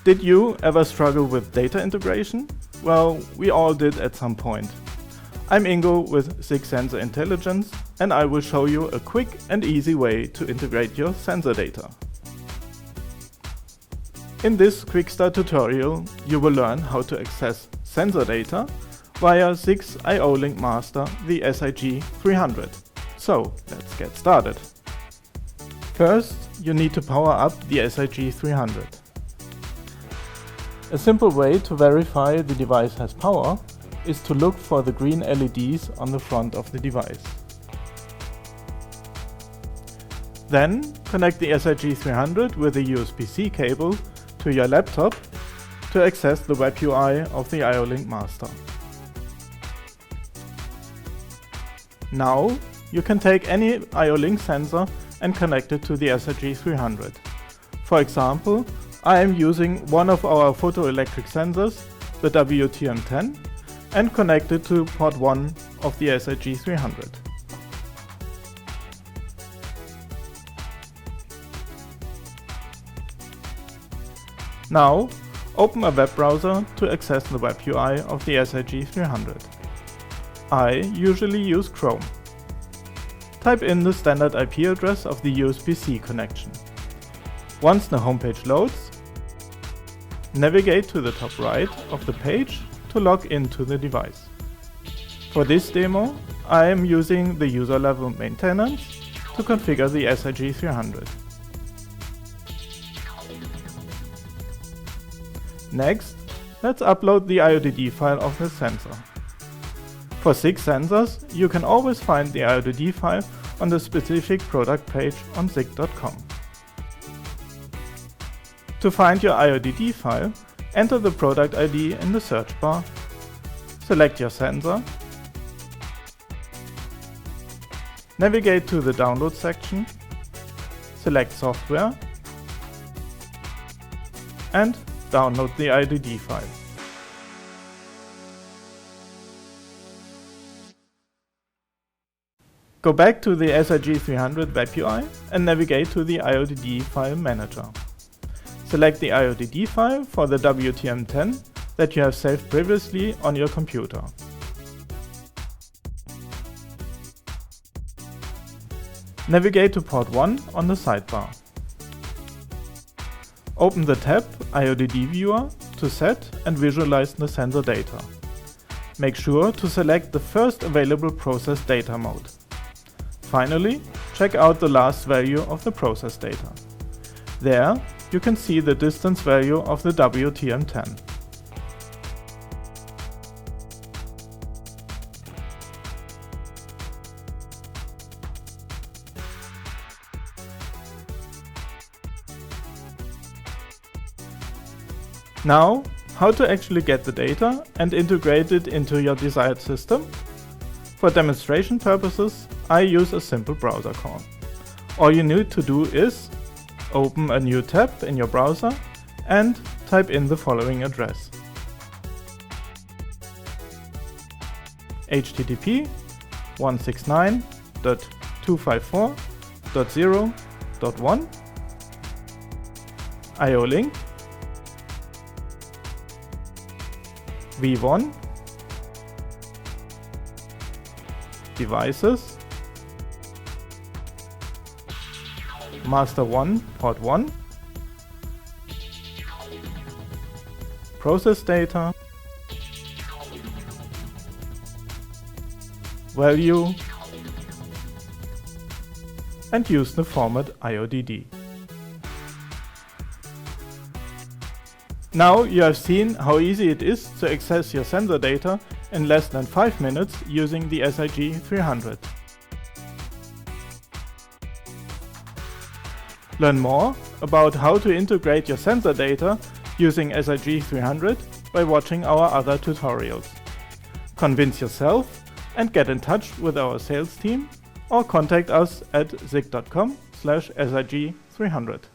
Did you ever struggle with data integration? Well, we all did at some point. I'm Ingo with SIG Sensor Intelligence, and I will show you a quick and easy way to integrate your sensor data. In this quick start tutorial, you will learn how to access sensor data via SIG's IO-Link master, the SIG300. So, let's get started. First, you need to power up the SIG300. A simple way to verify the device has power is to look for the green LEDs on the front of the device. Then connect the SIG300 with a USB-C cable to your laptop to access the web UI of the IO-Link master. Now you can take any IO-Link sensor and connect it to the SIG300. For example, I am using one of our photoelectric sensors, the WTM10, and connect it to port 1 of the SIG300. Now, open a web browser to access the web UI of the SIG300. I usually use Chrome. Type in the standard IP address of the USB-C connection. Once the homepage loads, navigate to the top right of the page to log into the device. For this demo, I am using the user level maintenance to configure the SIG300. Next, let's upload the IODD file of the sensor. For SIG sensors, you can always find the IODD file on the specific product page on SIG.com. To find your IODD file, enter the product ID in the search bar, select your sensor, navigate to the download section, select software, and download the IODD file. Go back to the SIG300 web UI and navigate to the IODD file manager. Select the IODD file for the WTM10 that you have saved previously on your computer. Navigate to port 1 on the sidebar. Open the tab IODD Viewer to set and visualize the sensor data. Make sure to select the first available process data mode. Finally, check out the last value of the process data. There, you can see the distance value of the WTM10. Now, how to actually get the data and integrate it into your desired system? For demonstration purposes, I use a simple browser call. All you need to do is open a new tab in your browser and type in the following address: http://169.254.0.1 IO-Link v1 devices master 1 port 1 process data value and use the format IODD. Now you have seen how easy it is to access your sensor data in less than 5 minutes using the SIG300. Learn more about how to integrate your sensor data using SIG300 by watching our other tutorials. Convince yourself and get in touch with our sales team or contact us at sig.com/SIG300.